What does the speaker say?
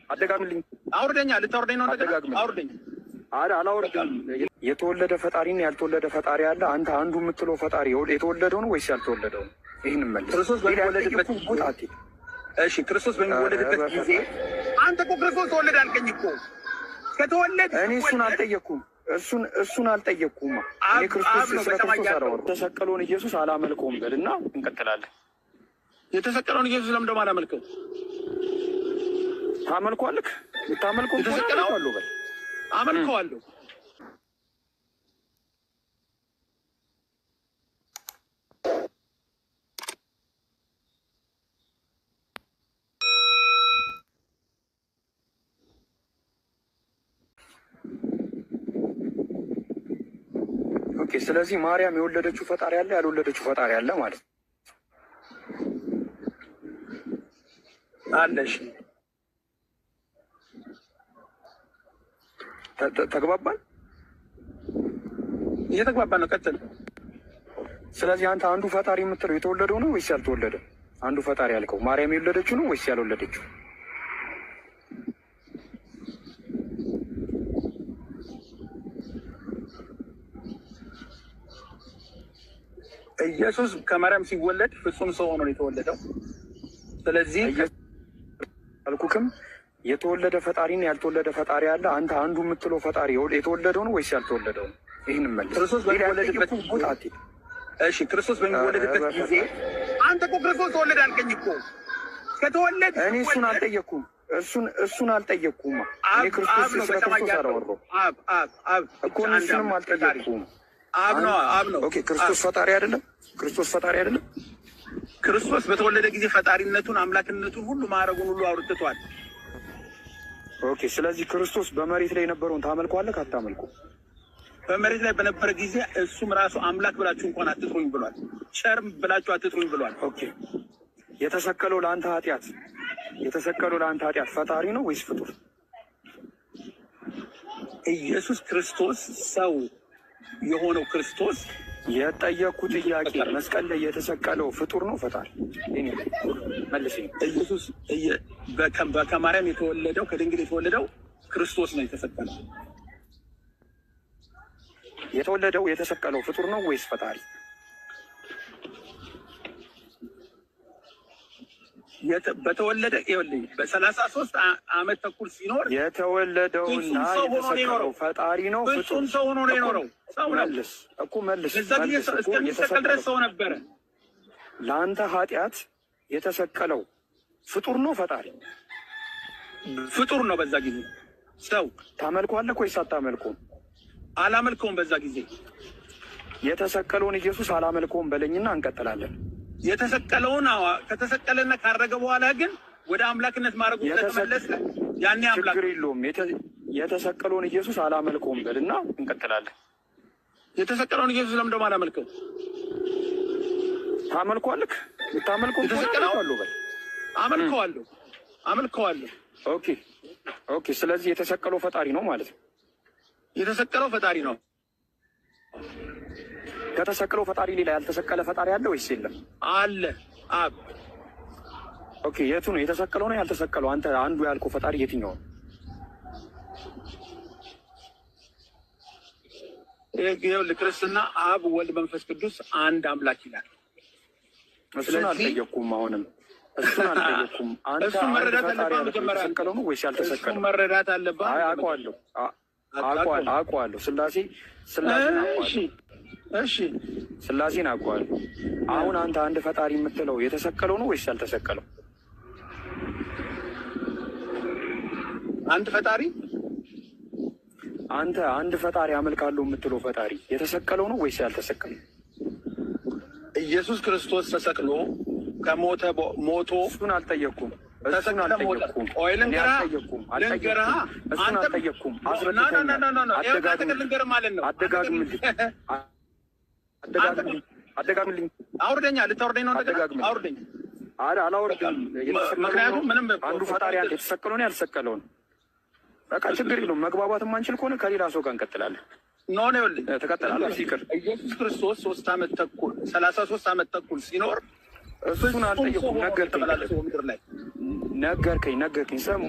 አደጋግልኝ። አውርደኛ። ልታወርደኝ ነው እንደገና? አውርደኝ። አላወርድም። የተወለደ ፈጣሪና ያልተወለደ ፈጣሪ አለ። አንተ አንዱ የምትለው ፈጣሪ የተወለደው ነው ወይስ ያልተወለደው ነው? ይህን መልስ። ክርስቶስ በሚወለድበት ቦታ። እሺ፣ ክርስቶስ በሚወለድበት ጊዜ አንተ እኮ ክርስቶስ ተወለደ አልከኝ እኮ። ከተወለደ እኔ እሱን አልጠየቅኩም። እሱን አልጠየቅኩም። እኔ ክርስቶስ ስለ ክርስቶስ አላወራሁም። የተሰቀለውን ኢየሱስ አላመልከውም በልና እንቀጥላለን። የተሰቀለውን ኢየሱስ ለምን ደግሞ አላመልከው? ታመልኳለህ? የምታመልከው የተሰቀለው በል። አመልከዋለሁ። ኦኬ። ስለዚህ ማርያም የወለደችው ፈጣሪ አለ፣ ያልወለደችው ፈጣሪ አለ ማለት ነው። አለሽ። ተግባባን? እየተግባባን ነው። ቀጥል። ስለዚህ አንተ አንዱ ፈጣሪ የምትለው የተወለደው ነው ወይስ ያልተወለደ? አንዱ ፈጣሪ ያልከው ማርያም የወለደችው ነው ወይስ ያልወለደችው? ኢየሱስ ከማርያም ሲወለድ ፍጹም ሰው ሆኖ ነው የተወለደው። ስለዚህ አልኩክም የተወለደ ፈጣሪና ያልተወለደ ፈጣሪ አለ። አንተ አንዱ የምትለው ፈጣሪ የተወለደው ነው ወይስ ያልተወለደው ነው? ይህን መልስ። ክርስቶስ በሚወለድበት ቦታ። እሺ፣ ክርስቶስ በሚወለድበት ጊዜ አንተ እኮ ክርስቶስ ተወለደ አልከኝ እኮ። ከተወለደ እኔ እሱን አልጠየቅኩም። እሱን አልጠየቅኩም። እኔ ክርስቶስ ስለ ክርስቶስ አላወራሁም እኮ። እሱንም አልጠየቅኩም። አብ ነው። ኦኬ። ክርስቶስ ፈጣሪ አይደለም? ክርስቶስ ፈጣሪ አይደለም? ክርስቶስ በተወለደ ጊዜ ፈጣሪነቱን፣ አምላክነቱን ሁሉ ማዕረጉን ሁሉ አውርትቷል። ኦኬ። ስለዚህ ክርስቶስ በመሬት ላይ የነበረውን ታመልከዋለህ አታመልኩ? በመሬት ላይ በነበረ ጊዜ እሱም ራሱ አምላክ ብላችሁ እንኳን አትጥሩኝ ብሏል። ቸርም ብላችሁ አትጥሩኝ ብሏል። ኦኬ። የተሰቀለው ለአንተ ኃጢአት ፈጣሪ ነው ወይስ ፍጡር? ኢየሱስ ክርስቶስ ሰው የሆነው ክርስቶስ የጠየኩ ጥያቄ መስቀል ላይ የተሰቀለው ፍጡር ነው ፈጣሪ? መልስ። ኢየሱስ ከማርያም የተወለደው ከድንግል የተወለደው ክርስቶስ ነው የተሰቀለው። የተሰቀለው ፍጡር ነው ወይስ ፈጣሪ? በተወለደ ይኸውልኝ በ33 ዓመት ተኩል ሲኖር የተወለደውና የተሰቀለው ፈጣሪ ነው ፍጹም ሰው ሆኖ ነው የኖረው። ሰው ነው እኮ መልስ። እዛ ጊዜ እስከሚሰቀል ድረስ ሰው ነበረ። ለአንተ ኃጢአት የተሰቀለው ፍጡር ነው ፈጣሪ? ፍጡር ነው። በዛ ጊዜ ሰው ታመልከዋለህ ወይስ አታመልከውም? አላመልከውም። በዛ ጊዜ የተሰቀለውን ኢየሱስ አላመልከውም በለኝና እንቀጥላለን። የተሰቀለውን ከተሰቀለና ካረገ በኋላ ግን ወደ አምላክነት ማድረጉ ተመለሰ። ያኔ አምላክ ችግር የለውም። የተሰቀለውን ኢየሱስ አላመልከውም በልና እንቀጥላለን። የተሰቀለውን ኢየሱስ ለምን ደግሞ አላመልከው? ታመልከዋለህ? የምታመልከው ተሰቀለዋለሁ በል። አመልከዋለሁ። ኦኬ። ስለዚህ የተሰቀለው ፈጣሪ ነው ማለት ነው። የተሰቀለው ፈጣሪ ነው። ከተሰቀለው ፈጣሪ ሌላ ያልተሰቀለ ፈጣሪ አለ ወይስ የለም? አለ። አብ። ኦኬ። የቱ ነው የተሰቀለው ነው ያልተሰቀለው? አንተ አንዱ ያልከው ፈጣሪ የትኛው ነው? ይኸውልህ ክርስትና አብ፣ ወልድ፣ መንፈስ ቅዱስ አንድ አምላክ ይላል። እሱን አልጠየቅኩም። አሁንም እሱን አልጠየቅኩም። አንተ መረዳት አለብህ። መጀመሪያ የተሰቀለው ነው ወይስ ያልተሰቀለው? መረዳት አለብህ። አውቀዋለሁ። ስላሴን አውቀዋለሁ። አሁን አንተ አንድ ፈጣሪ የምትለው የተሰቀለው ነው ወይስ ያልተሰቀለው? አንድ ፈጣሪ አንተ አንድ ፈጣሪ አመልካለሁ የምትለው ፈጣሪ የተሰቀለው ነው ወይስ ያልተሰቀለው? ኢየሱስ ክርስቶስ ተሰቅሎ ከሞተ ሞቶ እሱን አልጠየቅኩም። ልንገርህ ማለት ነው። አደጋግምልኝ። አውርደኛ። ልታወርደኝ ነው? አውርደኝ። አላወርድም። ምክንያቱም ምንም አንዱ ፈጣሪ አንተ የተሰቀለው ነው ያልተሰቀለው ነው። በቃ ችግር የለውም። መግባባት የማንችል ከሆነ ከሌላ ሰው ጋር እንቀጥላለን። ኖ ነው ይኸውልህ፣ ተቀጥላለህ። ይቅር። ኢየሱስ ክርስቶስ 33 ዓመት ተኩል ሲኖር እሱን አልጠየኩም። ነገርከኝ ሰሙ